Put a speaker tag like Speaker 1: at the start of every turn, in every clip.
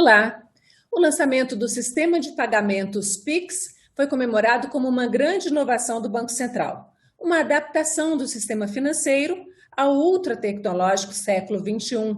Speaker 1: Olá! O lançamento do sistema de pagamentos Pix foi comemorado como uma grande inovação do Banco Central, uma adaptação do sistema financeiro ao ultra-tecnológico século XXI.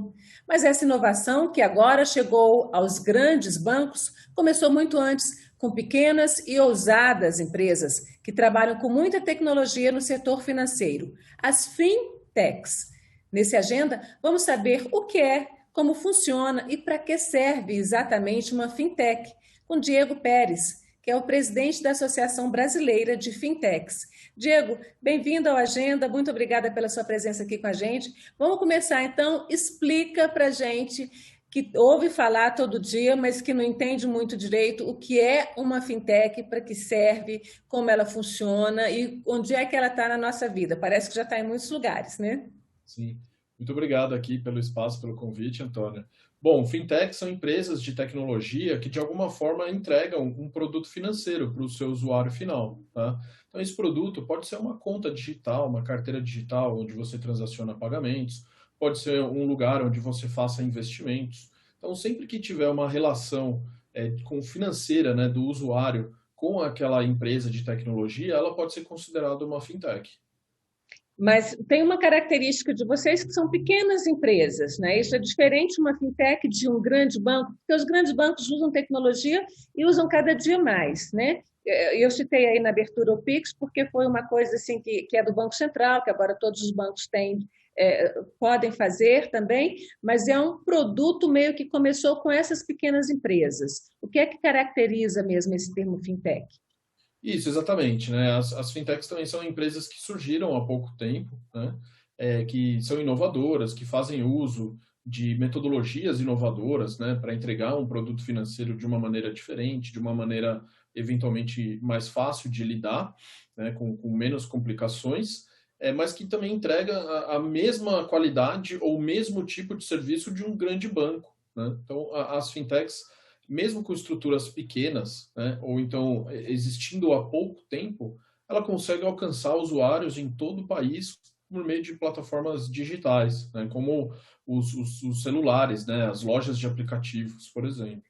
Speaker 1: Mas essa inovação, que agora chegou aos grandes bancos, começou muito antes, com pequenas e ousadas empresas que trabalham com muita tecnologia no setor financeiro, as fintechs. Nesse agenda, vamos saber o que é, como funciona e para que serve exatamente uma fintech, com Diego Pérez, que é o presidente da Associação Brasileira de Fintechs. Diego, bem-vindo ao Agenda, muito obrigada pela sua presença aqui com a gente. Vamos começar então, explica para a gente, que ouve falar todo dia, mas que não entende muito direito, o que é uma fintech, para que serve, como ela funciona e onde é que ela está na nossa vida. Parece que já está em muitos lugares, né?
Speaker 2: Sim, muito obrigado aqui pelo espaço, pelo convite, Antônia. Bom, fintechs são empresas de tecnologia que de alguma forma entregam um produto financeiro para o seu usuário final, tá? Então esse produto pode ser uma conta digital, uma carteira digital onde você transaciona pagamentos, pode ser um lugar onde você faça investimentos. Então sempre que tiver uma relação com financeira, né, do usuário com aquela empresa de tecnologia, ela pode ser considerada uma fintech.
Speaker 1: Mas tem uma característica de vocês que são pequenas empresas, né? Isso é diferente uma fintech de um grande banco, porque os grandes bancos usam tecnologia e usam cada dia mais, né? Eu citei aí na abertura o Pix, porque foi uma coisa assim que é do Banco Central, que agora todos os bancos têm, podem fazer também, mas é um produto meio que começou com essas pequenas empresas. O que é que caracteriza mesmo esse termo fintech?
Speaker 2: Isso, exatamente, né? As fintechs também são empresas que surgiram há pouco tempo, né? Que são inovadoras, que fazem uso de metodologias inovadoras, né, para entregar um produto financeiro de uma maneira diferente, de uma maneira eventualmente mais fácil de lidar, né, com menos complicações, mas que também entrega a mesma qualidade ou o mesmo tipo de serviço de um grande banco, né? Então, as fintechs mesmo com estruturas pequenas, né, ou então existindo há pouco tempo, ela consegue alcançar usuários em todo o país por meio de plataformas digitais, né, como os celulares, né, as lojas de aplicativos, por exemplo.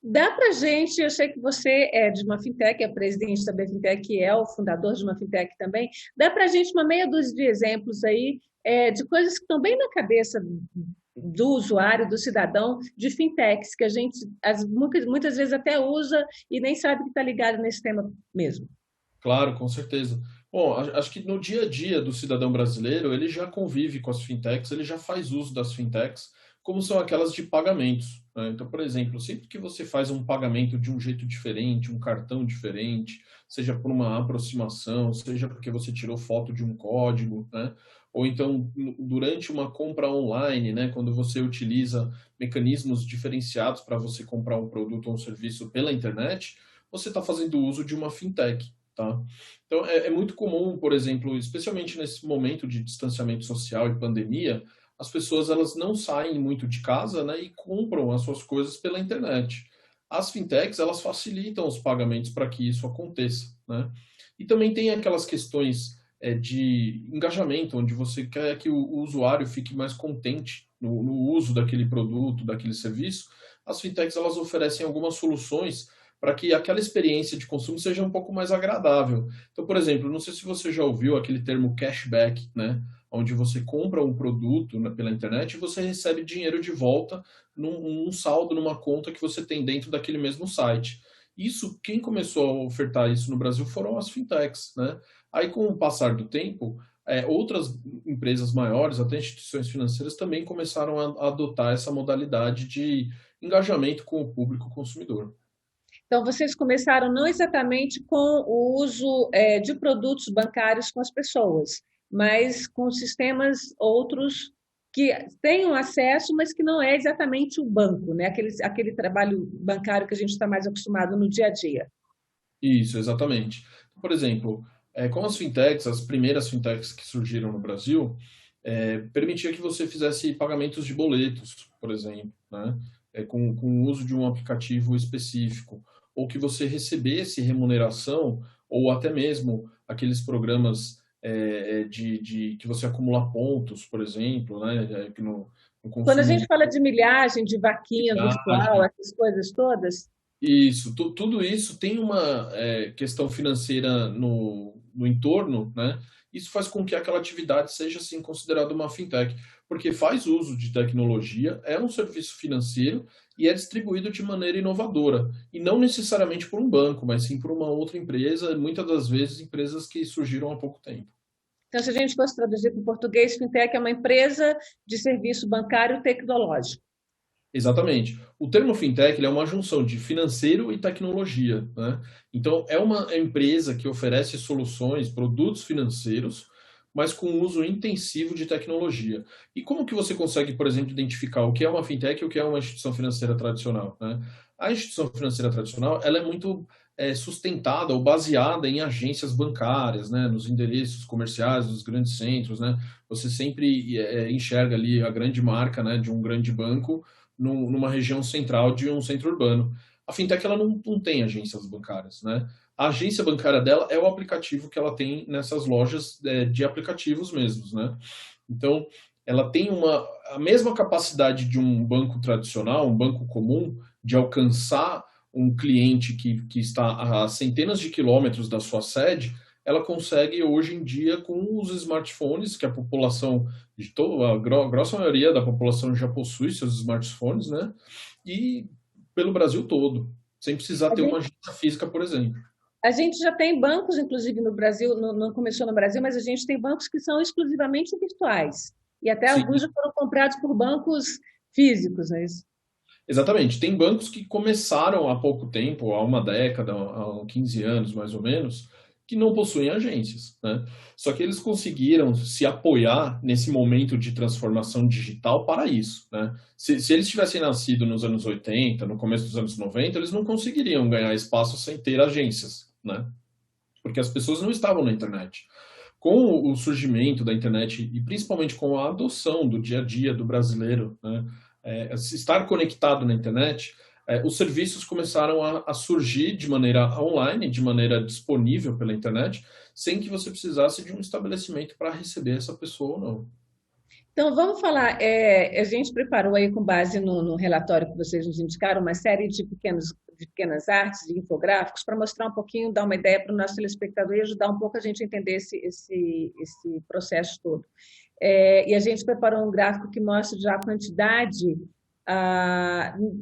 Speaker 1: Dá para gente, eu sei que você é de uma fintech, é presidente da fintech, é o fundador de uma fintech também. Dá para a gente uma meia dúzia de exemplos aí de coisas que estão bem na cabeça do usuário, do cidadão, de fintechs, que a gente muitas vezes até usa e nem sabe que está ligado nesse tema mesmo.
Speaker 2: Claro, com certeza. Bom, acho que no dia a dia do cidadão brasileiro, ele já convive com as fintechs, ele já faz uso das fintechs, como são aquelas de pagamentos, né? Então, por exemplo, sempre que você faz um pagamento de um jeito diferente, um cartão diferente, seja por uma aproximação, seja porque você tirou foto de um código, né? Ou então durante uma compra online, né? Quando você utiliza mecanismos diferenciados para você comprar um produto ou um serviço pela internet, você está fazendo uso de uma fintech. Tá? Então, é muito comum, por exemplo, especialmente nesse momento de distanciamento social e pandemia, as pessoas elas não saem muito de casa, né, e compram as suas coisas pela internet. As fintechs, elas facilitam os pagamentos para que isso aconteça, né? E também tem aquelas questões de engajamento, onde você quer que o usuário fique mais contente no uso daquele produto, daquele serviço. As fintechs, elas oferecem algumas soluções para que aquela experiência de consumo seja um pouco mais agradável. Então, por exemplo, não sei se você já ouviu aquele termo cashback, né? Onde você compra um produto pela internet e você recebe dinheiro de volta num saldo, numa conta que você tem dentro daquele mesmo site. Isso, quem começou a ofertar isso no Brasil foram as fintechs, né? Aí, com o passar do tempo, outras empresas maiores, até instituições financeiras, também começaram a adotar essa modalidade de engajamento com o público consumidor.
Speaker 1: Então, vocês começaram não exatamente com o uso de produtos bancários com as pessoas, mas com sistemas outros que tenham acesso, mas que não é exatamente o banco, né? Aquele trabalho bancário que a gente está mais acostumado no dia a dia.
Speaker 2: Isso, exatamente. Por exemplo, com as fintechs, as primeiras fintechs que surgiram no Brasil, permitia que você fizesse pagamentos de boletos, por exemplo, né? Com o uso de um aplicativo específico, ou que você recebesse remuneração, ou até mesmo aqueles programas que você acumula pontos, por exemplo, né? O
Speaker 1: Quando a gente
Speaker 2: consumo.
Speaker 1: fala de milhagem, de vaquinha virtual,
Speaker 2: Viagem.
Speaker 1: essas coisas todas,
Speaker 2: Isso, tudo isso tem uma questão financeira no entorno, né? Isso faz com que aquela atividade seja assim considerada uma fintech, porque faz uso de tecnologia, é um serviço financeiro e é distribuído de maneira inovadora, e não necessariamente por um banco, mas sim por uma outra empresa, muitas das vezes empresas que surgiram há pouco tempo.
Speaker 1: então, se a gente fosse traduzir para o português, fintech é uma empresa de serviço bancário tecnológico.
Speaker 2: Exatamente. O termo fintech ele é uma junção de financeiro e tecnologia, né? Então, é uma empresa que oferece soluções, produtos financeiros, mas com uso intensivo de tecnologia. E como que você consegue, por exemplo, identificar o que é uma fintech e o que é uma instituição financeira tradicional, né? A instituição financeira tradicional ela é muito sustentada ou baseada em agências bancárias, né? Nos endereços comerciais dos grandes centros, né? Você sempre enxerga ali a grande marca, né, de um grande banco numa região central de um centro urbano. A fintech ela não tem agências bancárias, né? A agência bancária dela é o aplicativo que ela tem nessas lojas de aplicativos mesmos, né? Então, ela tem a mesma capacidade de um banco tradicional, um banco comum, de alcançar um cliente que está a centenas de quilômetros da sua sede, ela consegue hoje em dia com os smartphones, que a população de toda a grossa maioria da população já possui seus smartphones, né? E pelo Brasil todo, sem precisar
Speaker 1: A
Speaker 2: ter uma
Speaker 1: gente,
Speaker 2: agência física, por exemplo.
Speaker 1: a gente já tem bancos, inclusive no Brasil, não começou no Brasil, mas a gente tem bancos que são exclusivamente virtuais. E até
Speaker 2: Sim,
Speaker 1: alguns já foram comprados por bancos físicos, não é isso?
Speaker 2: exatamente. Tem bancos que começaram há pouco tempo, há uma década, há 15 anos mais ou menos, que não possuem agências, né? Só que eles conseguiram se apoiar nesse momento de transformação digital para isso, né? Se eles tivessem nascido nos anos 80, no começo dos anos 90, eles não conseguiriam ganhar espaço sem ter agências, né? Porque as pessoas não estavam na internet. Com o surgimento da internet e principalmente com a adoção do dia a dia do brasileiro, né, estar conectado na internet, os serviços começaram a surgir de maneira online, de maneira disponível pela internet, sem que você precisasse de um estabelecimento para receber essa pessoa ou não.
Speaker 1: Então, vamos falar. A gente preparou aí, com base no relatório que vocês nos indicaram, uma série de pequenas artes, de infográficos, para mostrar um pouquinho, dar uma ideia para o nosso telespectador e ajudar um pouco a gente a entender esse processo todo. E a gente preparou um gráfico que mostra já a quantidade.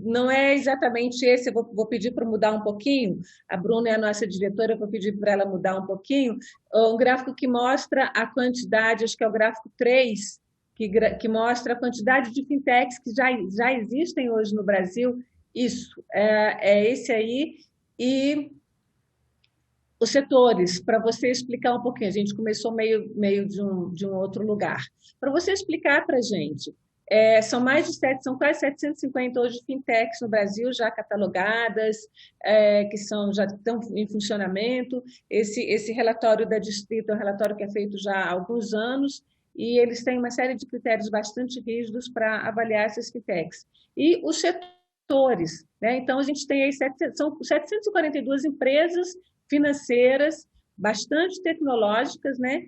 Speaker 1: Não é exatamente esse, eu vou pedir para mudar um pouquinho. A Bruna é a nossa diretora, eu vou pedir para ela mudar um pouquinho. Um gráfico que mostra a quantidade, acho que é o gráfico 3 que mostra a quantidade de fintechs que já existem hoje no Brasil. Isso, é esse aí. E os setores, para você explicar um pouquinho, a gente começou meio de um outro lugar. Para você explicar para a gente, são quase 750 hoje fintechs no Brasil já catalogadas, que já estão em funcionamento. Esse relatório da Distrito é um relatório que é feito já há alguns anos, e eles têm uma série de critérios bastante rígidos para avaliar essas fintechs. E os setores, né? Então, a gente tem aí são 742 empresas financeiras bastante tecnológicas, né?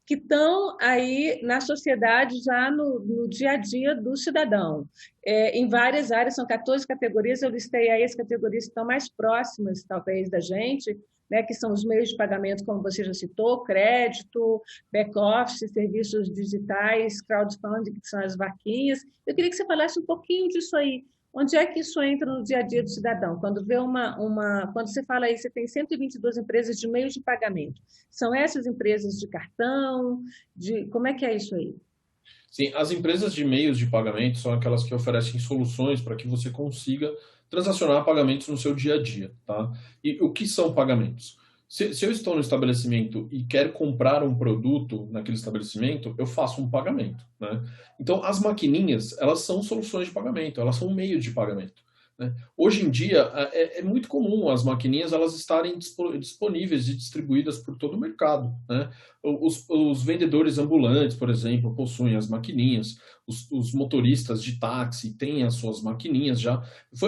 Speaker 1: Que estão aí na sociedade já no dia a dia do cidadão. Em várias áreas, são 14 categorias, eu listei aí as categorias que estão mais próximas, talvez, da gente, né, que são os meios de pagamento, como você já citou, crédito, back-office, serviços digitais, crowdfunding, que são as vaquinhas. Eu queria que você falasse um pouquinho disso aí. Onde é que isso entra no dia a dia do cidadão? Quando você fala aí, você tem 122 empresas de meios de pagamento. São essas empresas de cartão? Como é que é isso aí?
Speaker 2: Sim, as empresas de meios de pagamento são aquelas que oferecem soluções para que você consiga transacionar pagamentos no seu dia a dia, tá? E o que são pagamentos? Se eu estou no estabelecimento e quero comprar um produto naquele estabelecimento, eu faço um pagamento, né? Então, as maquininhas, elas são soluções de pagamento, elas são um meio de pagamento, né? Hoje em dia, é muito comum as maquininhas elas estarem disponíveis e distribuídas por todo o mercado, né? Os vendedores ambulantes, por exemplo, possuem as maquininhas, os motoristas de táxi têm as suas maquininhas já.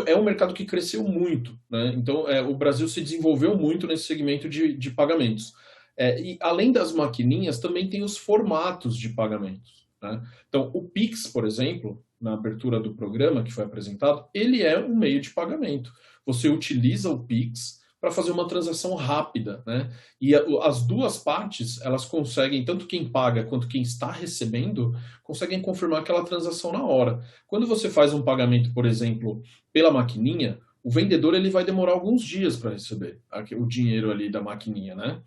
Speaker 2: É um mercado que cresceu muito, né? Então, o Brasil se desenvolveu muito nesse segmento de pagamentos. E além das maquininhas, também tem os formatos de pagamentos, né? Então, o Pix, por exemplo, na abertura do programa que foi apresentado, ele é um meio de pagamento. Você utiliza o Pix para fazer uma transação rápida, né? E as duas partes, elas conseguem, tanto quem paga quanto quem está recebendo, conseguem confirmar aquela transação na hora. Quando você faz um pagamento, por exemplo, pela maquininha, o vendedor ele vai demorar alguns dias para receber o dinheiro ali da maquininha, né?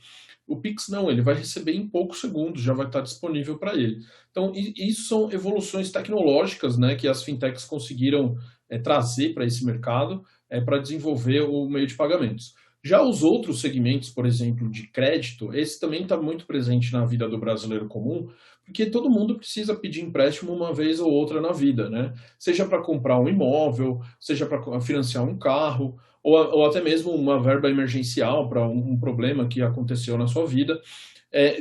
Speaker 2: O Pix não, ele vai receber em poucos segundos, já vai estar disponível para ele. Então, isso são evoluções tecnológicas, né, que as fintechs conseguiram trazer para esse mercado para desenvolver o meio de pagamentos. Já os outros segmentos, por exemplo, de crédito, esse também está muito presente na vida do brasileiro comum, porque todo mundo precisa pedir empréstimo uma vez ou outra na vida, né? Seja para comprar um imóvel, seja para financiar um carro, ou até mesmo uma verba emergencial para um problema que aconteceu na sua vida.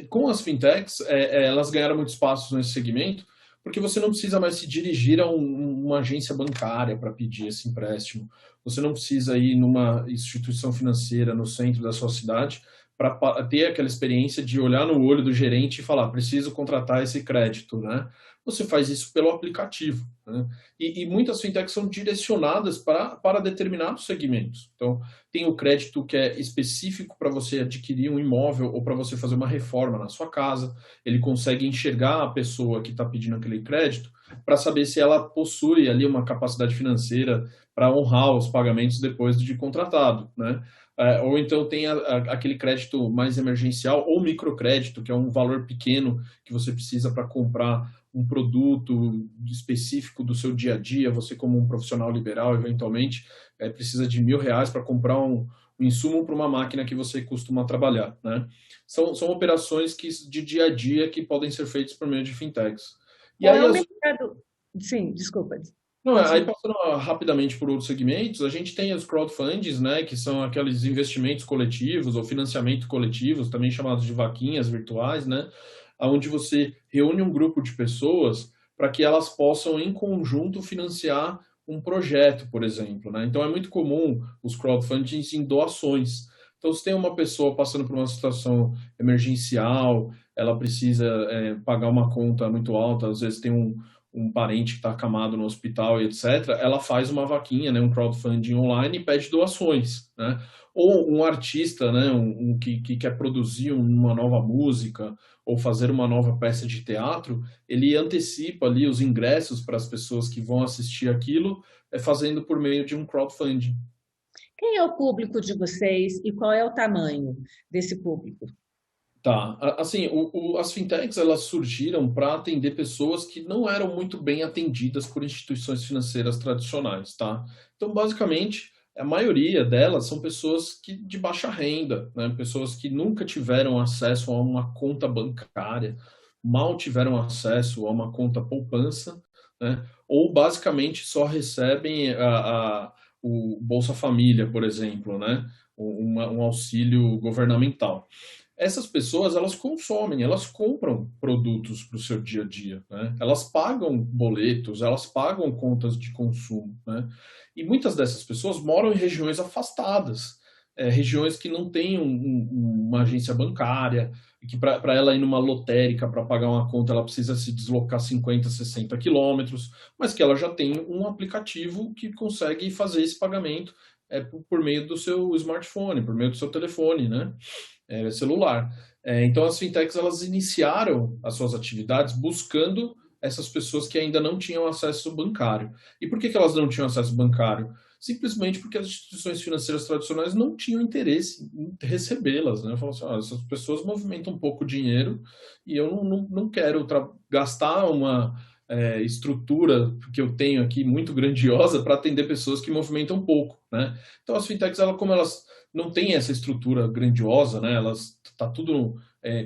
Speaker 2: Com as fintechs, elas ganharam muito espaço nesse segmento, porque você não precisa mais se dirigir a uma agência bancária para pedir esse empréstimo. Você não precisa ir numa instituição financeira no centro da sua cidade para ter aquela experiência de olhar no olho do gerente e falar, preciso contratar esse crédito, né? Você faz isso pelo aplicativo, né? E muitas fintechs são direcionadas para determinados segmentos. Então, tem o crédito que é específico para você adquirir um imóvel ou para você fazer uma reforma na sua casa. Ele consegue enxergar a pessoa que está pedindo aquele crédito para saber se ela possui ali uma capacidade financeira para honrar os pagamentos depois de contratado, né? Ou então tem aquele crédito mais emergencial ou microcrédito, que é um valor pequeno que você precisa para comprar um produto específico do seu dia a dia. Você, como um profissional liberal, eventualmente, precisa de R$ 1.000 para comprar um insumo para uma máquina que você costuma trabalhar, né? São operações de dia a dia que podem ser feitas por meio de fintechs. E
Speaker 1: Qual
Speaker 2: aí
Speaker 1: é o mercado? Sim, desculpa.
Speaker 2: não, aí
Speaker 1: Continua.
Speaker 2: passando rapidamente por outros segmentos, a gente tem os crowdfundings, né, que são aqueles investimentos coletivos ou financiamento coletivos, também chamados de vaquinhas virtuais, né, onde você reúne um grupo de pessoas para que elas possam, em conjunto, financiar um projeto, por exemplo, né? Então, é muito comum os crowdfundings em doações. Então, se tem uma pessoa passando por uma situação emergencial, ela precisa pagar uma conta muito alta, às vezes tem um parente que está acamado no hospital e etc., ela faz uma vaquinha, né, um crowdfunding online e pede doações, né? Ou um artista, né, que quer produzir uma nova música ou fazer uma nova peça de teatro, ele antecipa ali os ingressos para as pessoas que vão assistir aquilo, fazendo por meio de um crowdfunding.
Speaker 1: Quem é o público de vocês e qual é o tamanho desse público?
Speaker 2: Tá, assim, as fintechs elas surgiram para atender pessoas que não eram muito bem atendidas por instituições financeiras tradicionais, tá? Então, basicamente, a maioria delas são pessoas de baixa renda, né? Pessoas que nunca tiveram acesso a uma conta bancária, mal tiveram acesso a uma conta poupança, né? Ou basicamente só recebem o Bolsa Família, por exemplo, né? Um auxílio governamental. Essas pessoas, elas consomem, elas compram produtos para o seu dia a dia, né? Elas pagam boletos, elas pagam contas de consumo, né? E muitas dessas pessoas moram em regiões afastadas, regiões que não têm uma agência bancária, que para ela ir numa lotérica para pagar uma conta, ela precisa se deslocar 50, 60 quilômetros, mas que ela já tem um aplicativo que consegue fazer esse pagamento por meio do seu smartphone, por meio do seu telefone, né? Celular. Então, as fintechs elas iniciaram as suas atividades buscando essas pessoas que ainda não tinham acesso bancário. E por que elas não tinham acesso bancário? Simplesmente porque as instituições financeiras tradicionais não tinham interesse em recebê-las, né? Falaram assim, essas pessoas movimentam pouco dinheiro e eu não quero gastar uma estrutura que eu tenho aqui muito grandiosa para atender pessoas que movimentam pouco, né? Então, as fintechs, como elas não têm essa estrutura grandiosa, né? Elas tá tudo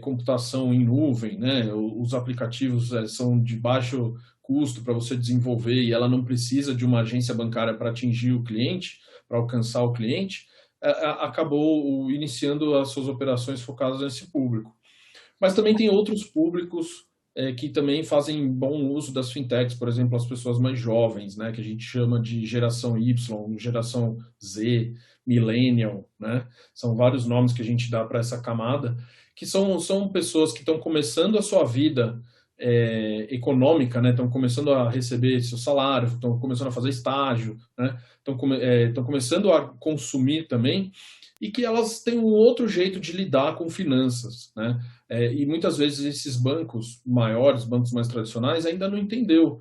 Speaker 2: computação em nuvem, né? Os aplicativos são de baixo custo para você desenvolver e ela não precisa de uma agência bancária para atingir o cliente, para alcançar o cliente, acabou iniciando as suas operações focadas nesse público. Mas também tem outros públicos que também fazem bom uso das fintechs, por exemplo, as pessoas mais jovens, né, que a gente chama de geração Y, geração Z, millennial, né? São vários nomes que a gente dá para essa camada, que são pessoas que estão começando a sua vida econômica, né? Estão começando a receber seu salário, estão começando a fazer estágio, né? Estão começando a consumir também, e que elas têm um outro jeito de lidar com finanças, né? E muitas vezes esses bancos maiores, bancos mais tradicionais, ainda não entendeu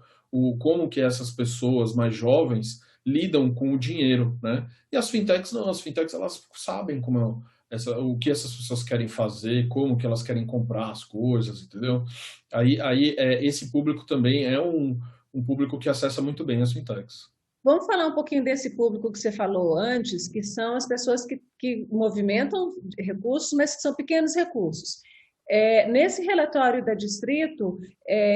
Speaker 2: como que essas pessoas mais jovens lidam com o dinheiro, né? E as fintechs não, as fintechs elas sabem o que essas pessoas querem fazer, como que elas querem comprar as coisas, entendeu? Esse público também é um público que acessa muito bem as fintechs.
Speaker 1: Vamos falar um pouquinho desse público que você falou antes, que são as pessoas que movimentam recursos, mas que são pequenos recursos. Nesse relatório da Distrito,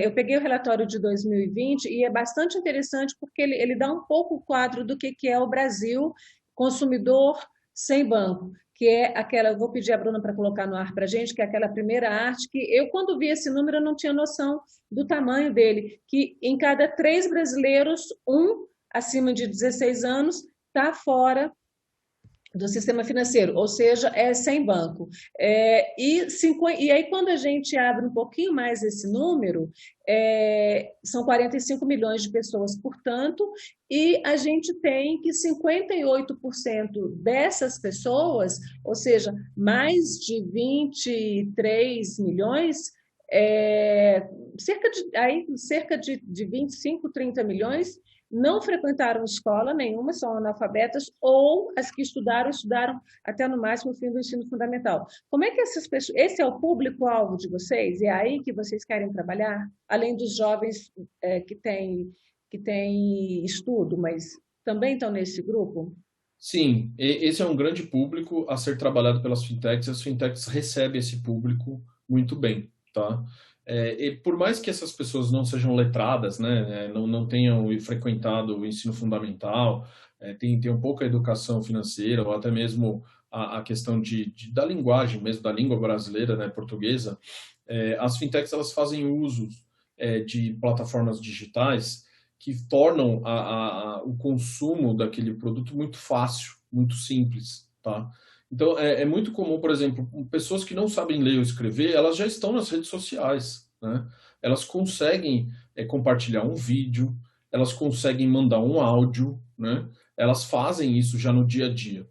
Speaker 1: eu peguei o relatório de 2020 e é bastante interessante porque ele dá um pouco o quadro do que é o Brasil consumidor sem banco, que é aquela, vou pedir a Bruna para colocar no ar para a gente, que é aquela primeira arte, que eu, quando vi esse número, eu não tinha noção do tamanho dele, que em cada 3 brasileiros, acima de 16 anos está fora do sistema financeiro, ou seja, é sem banco. E aí, quando a gente abre um pouquinho mais esse número, são 45 milhões de pessoas, portanto, e a gente tem que 58% dessas pessoas, ou seja, mais de 23 milhões, cerca de 25, 30 milhões, não frequentaram escola nenhuma, são analfabetas, ou as que estudaram até no máximo o fim do ensino fundamental. Como é que essas pessoas, esse é o público-alvo de vocês? É aí que vocês querem trabalhar? Além dos jovens que têm estudo, mas também estão nesse grupo?
Speaker 2: Sim, esse é um grande público a ser trabalhado pelas fintechs. As fintechs recebem esse público muito bem, tá? E por mais que essas pessoas não sejam letradas, né, não tenham frequentado o ensino fundamental, tenham pouca educação financeira, ou até mesmo a questão da linguagem, mesmo da língua brasileira, né, portuguesa, as fintechs elas fazem uso de plataformas digitais que tornam o consumo daquele produto muito fácil, muito simples, tá? Então, é muito comum, por exemplo, pessoas que não sabem ler ou escrever, elas já estão nas redes sociais, né? Elas conseguem compartilhar um vídeo, elas conseguem mandar um áudio, né? Elas fazem isso já no dia a dia.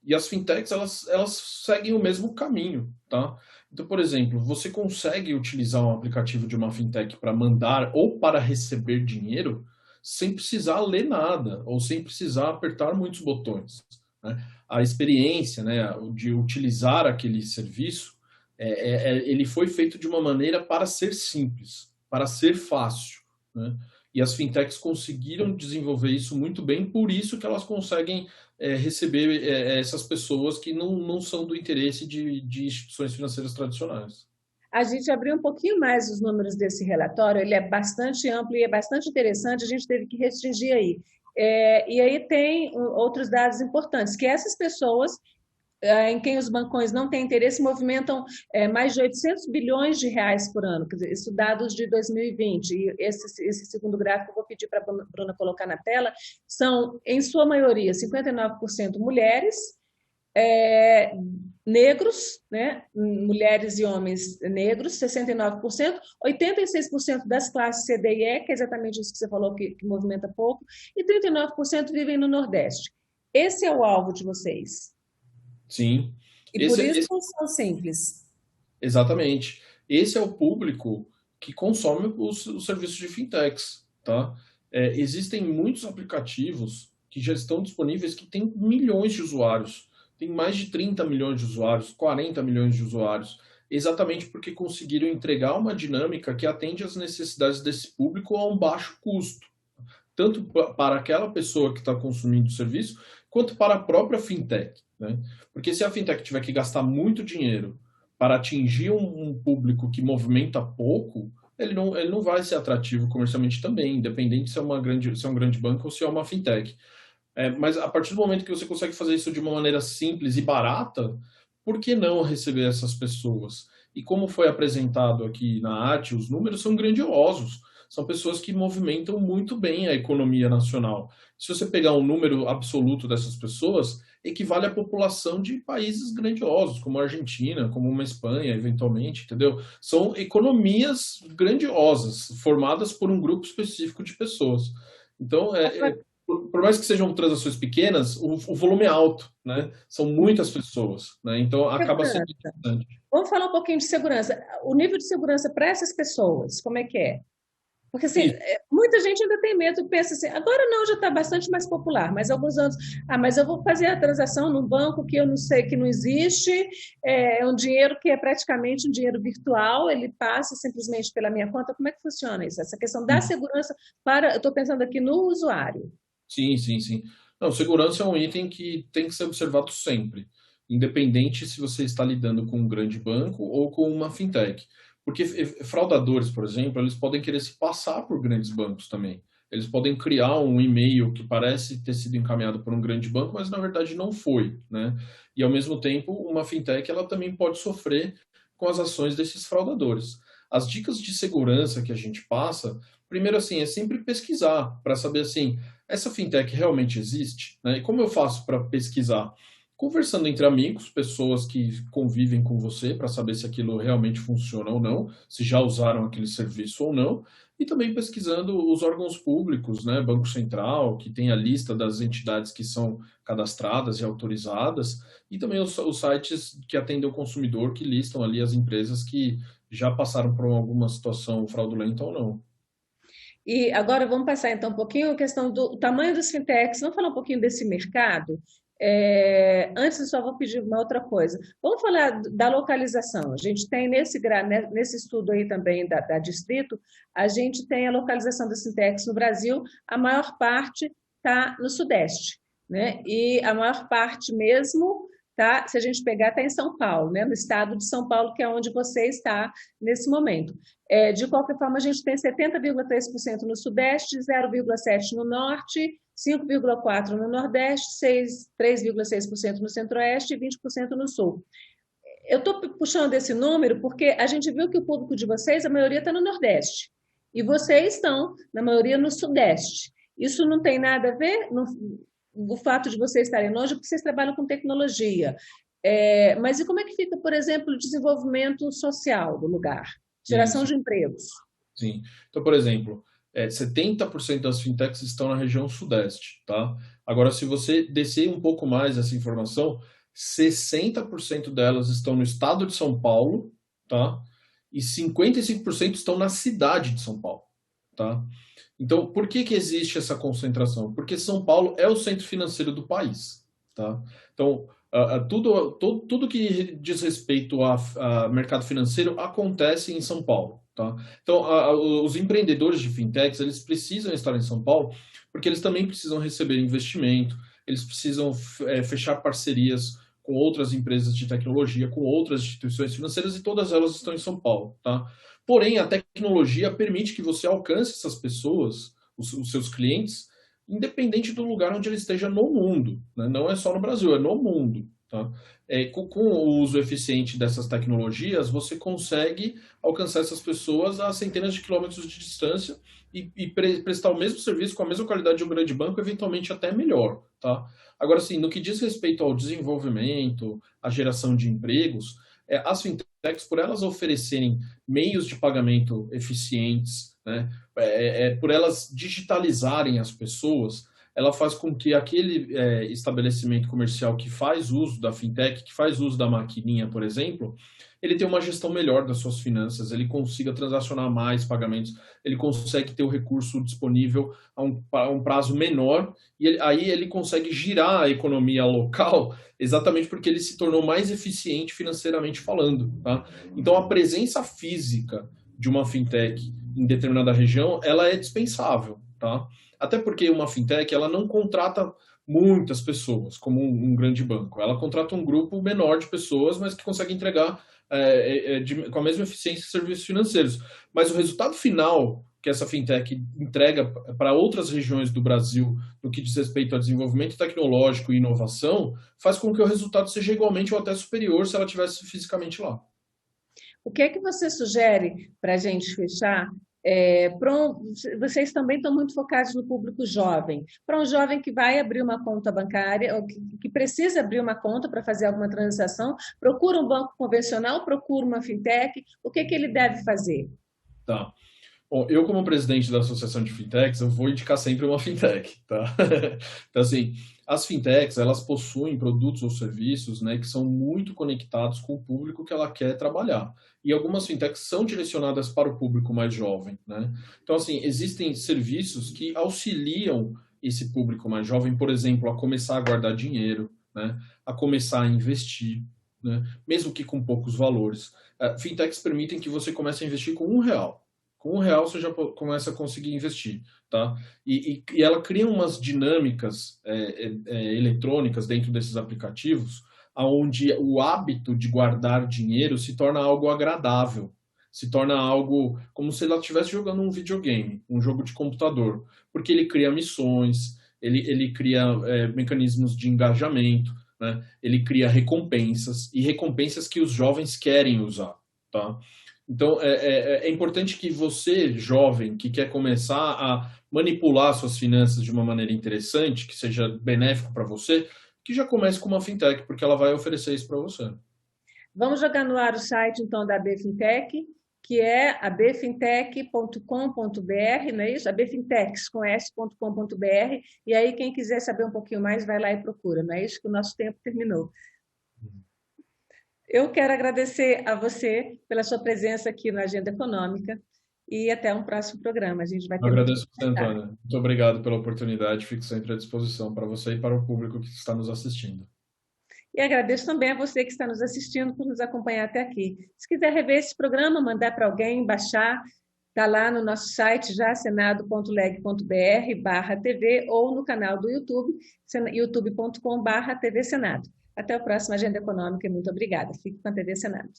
Speaker 2: E as fintechs, elas seguem o mesmo caminho, tá? Então, por exemplo, você consegue utilizar um aplicativo de uma fintech para mandar ou para receber dinheiro sem precisar ler nada, ou sem precisar apertar muitos botões, né? A experiência, né, de utilizar aquele serviço, ele foi feito de uma maneira para ser simples, para ser fácil, né? E as fintechs conseguiram desenvolver isso muito bem, por isso que elas conseguem receber essas pessoas que não são do interesse de instituições financeiras tradicionais.
Speaker 1: A gente abriu um pouquinho mais os números desse relatório, ele é bastante amplo e é bastante interessante, a gente teve que restringir aí. E aí tem outros dados importantes, que essas pessoas em quem os bancões não têm interesse movimentam mais de 800 bilhões de reais por ano, quer dizer, isso dados de 2020, e esse segundo gráfico eu vou pedir para a Bruna colocar na tela, são, em sua maioria, 59% mulheres, negros, né? Mulheres e homens negros, 69%, 86% das classes C, D e E, que é exatamente isso que você falou, que movimenta pouco, e 39% vivem no Nordeste. Esse é o alvo de vocês.
Speaker 2: Sim.
Speaker 1: E por isso são simples.
Speaker 2: Exatamente. Esse é o público que consome os serviços de fintechs, tá? Existem muitos aplicativos que já estão disponíveis que têm milhões de usuários. Tem mais de 30 milhões de usuários, 40 milhões de usuários, exatamente porque conseguiram entregar uma dinâmica que atende às necessidades desse público a um baixo custo, tanto para aquela pessoa que está consumindo o serviço, quanto para a própria fintech, né? Porque se a fintech tiver que gastar muito dinheiro para atingir um público que movimenta pouco, ele não vai ser atrativo comercialmente também, independente se é um grande banco ou se é uma fintech. Mas a partir do momento que você consegue fazer isso de uma maneira simples e barata, por que não receber essas pessoas? E como foi apresentado aqui na arte, os números são grandiosos. são pessoas que movimentam muito bem a economia nacional. Se você pegar um número absoluto dessas pessoas, equivale à população de países grandiosos, como a Argentina, como uma Espanha, eventualmente, entendeu? São economias grandiosas, formadas por um grupo específico de pessoas. Então, por mais que sejam transações pequenas, o volume é alto, né? São muitas pessoas, né? Então, acaba sendo
Speaker 1: Segurança.
Speaker 2: interessante.
Speaker 1: Vamos falar um pouquinho de segurança. O nível de segurança para essas pessoas, como é que é? Porque assim,
Speaker 2: Isso.
Speaker 1: muita gente ainda tem medo, pensa assim, agora não, já está bastante mais popular, mas alguns anos, mas eu vou fazer a transação num banco que eu não sei, que não existe, é um dinheiro que é praticamente um dinheiro virtual, ele passa simplesmente pela minha conta, como é que funciona isso? Essa questão da segurança eu estou pensando aqui no usuário.
Speaker 2: Sim, sim, sim. Não, segurança é um item que tem que ser observado sempre, independente se você está lidando com um grande banco ou com uma fintech. Porque fraudadores, por exemplo, eles podem querer se passar por grandes bancos também. Eles podem criar um e-mail que parece ter sido encaminhado por um grande banco, mas na verdade não foi, né? E ao mesmo tempo, uma fintech ela também pode sofrer com as ações desses fraudadores. As dicas de segurança que a gente passa, primeiro assim, é sempre pesquisar para saber assim, essa fintech realmente existe? Né? E como eu faço para pesquisar? Conversando entre amigos, pessoas que convivem com você, para saber se aquilo realmente funciona ou não, se já usaram aquele serviço ou não, e também pesquisando os órgãos públicos, né? Banco Central, que tem a lista das entidades que são cadastradas e autorizadas, e também os sites que atendem o consumidor, que listam ali as empresas que já passaram por alguma situação fraudulenta ou não.
Speaker 1: E agora vamos passar então um pouquinho a questão do tamanho das fintechs, vamos falar um pouquinho desse mercado. Antes, eu só vou pedir uma outra coisa. Vamos falar da localização. A gente tem nesse estudo aí também da Distrito, a gente tem a localização das fintechs no Brasil, a maior parte está no Sudeste, né? E a maior parte mesmo, tá, se a gente pegar, está em São Paulo, né? No estado de São Paulo, que é onde você está nesse momento. De qualquer forma, a gente tem 70,3% no Sudeste, 0,7% no Norte, 5,4% no Nordeste, 3,6% no Centro-Oeste e 20% no Sul. Eu estou puxando esse número porque a gente viu que o público de vocês, a maioria está no Nordeste. E vocês estão, na maioria, no Sudeste. Isso não tem nada a ver o fato de vocês estarem longe, porque vocês trabalham com tecnologia. Mas e como é que fica, por exemplo, o desenvolvimento social do lugar? Geração
Speaker 2: Isso.
Speaker 1: de empregos.
Speaker 2: Sim. Então, por exemplo, 70% das fintechs estão na região sudeste, tá? Agora, se você descer um pouco mais essa informação, 60% delas estão no estado de São Paulo, tá? E 55% estão na cidade de São Paulo, tá? Então, por que que existe essa concentração? Porque São Paulo é o centro financeiro do país, tá? Então, tudo que diz respeito a mercado financeiro acontece em São Paulo, tá? Então, os empreendedores de fintechs, eles precisam estar em São Paulo porque eles também precisam receber investimento, eles precisam fechar parcerias com outras empresas de tecnologia, com outras instituições financeiras e todas elas estão em São Paulo, tá? Porém, a tecnologia permite que você alcance essas pessoas, os seus clientes, independente do lugar onde ele esteja no mundo, né? Não é só no Brasil, é no mundo. Tá? Com o uso eficiente dessas tecnologias, você consegue alcançar essas pessoas a centenas de quilômetros de distância e prestar o mesmo serviço com a mesma qualidade de um grande banco, eventualmente até melhor. Tá? Agora, sim, no que diz respeito ao desenvolvimento, à geração de empregos, as fintechs, por elas oferecerem meios de pagamento eficientes, né, por elas digitalizarem as pessoas, ela faz com que aquele estabelecimento comercial que faz uso da fintech, que faz uso da maquininha, por exemplo, ele tenha uma gestão melhor das suas finanças, ele consiga transacionar mais pagamentos, ele consegue ter o recurso disponível a um prazo menor, e aí ele consegue girar a economia local exatamente porque ele se tornou mais eficiente financeiramente falando. Tá? Então, a presença física de uma fintech em determinada região, ela é dispensável, tá? Até porque uma fintech, ela não contrata muitas pessoas, como um grande banco. Ela contrata um grupo menor de pessoas, mas que consegue entregar com a mesma eficiência serviços financeiros. Mas o resultado final que essa fintech entrega para outras regiões do Brasil, no que diz respeito ao desenvolvimento tecnológico e inovação, faz com que o resultado seja igualmente ou até superior se ela estivesse fisicamente lá.
Speaker 1: O que é que você sugere para a gente fechar Vocês também estão muito focados no público jovem. Para um jovem que vai abrir uma conta bancária, ou que precisa abrir uma conta para fazer alguma transação, procura um banco convencional, procura uma fintech, o que que ele deve fazer?
Speaker 2: Tá. Bom, eu como presidente da Associação de Fintechs, eu vou indicar sempre uma fintech, tá? Então, assim, as fintechs, elas possuem produtos ou serviços, né, que são muito conectados com o público que ela quer trabalhar. E algumas fintechs são direcionadas para o público mais jovem, né? Então, assim, existem serviços que auxiliam esse público mais jovem, por exemplo, a começar a guardar dinheiro, né, a começar a investir, né, mesmo que com poucos valores. Fintechs permitem que você comece a investir com R$ 1. Com R$ 1 você já começa a conseguir investir, tá? E ela cria umas dinâmicas eletrônicas dentro desses aplicativos, onde o hábito de guardar dinheiro se torna algo agradável, se torna algo como se ela estivesse jogando um videogame, um jogo de computador, porque ele cria missões, ele cria mecanismos de engajamento, né? Ele cria recompensas, e recompensas que os jovens querem usar, tá? Então, é importante que você, jovem, que quer começar a manipular suas finanças de uma maneira interessante, que seja benéfico para você, que já comece com uma fintech, porque ela vai oferecer isso para você.
Speaker 1: Vamos jogar no ar o site, então, da AB Fintech, que é abfintech.com.br, não é isso? abfintechs, com s.com.br, e aí quem quiser saber um pouquinho mais, vai lá e procura, não é isso? Que o nosso tempo terminou. Eu quero agradecer a você pela sua presença aqui na Agenda Econômica e até um próximo programa. A gente vai
Speaker 2: Eu
Speaker 1: ter muito
Speaker 2: agradeço você, Antônia. Muito obrigado pela oportunidade. Fico sempre à disposição para você e para o público que está nos assistindo.
Speaker 1: E agradeço também a você que está nos assistindo por nos acompanhar até aqui. Se quiser rever esse programa, mandar para alguém, baixar, está lá no nosso site já senado.leg.br/TV ou no canal do YouTube, youtube.com/TV Senado. Até a próxima Agenda Econômica e muito obrigada. Fique com a TV Senado.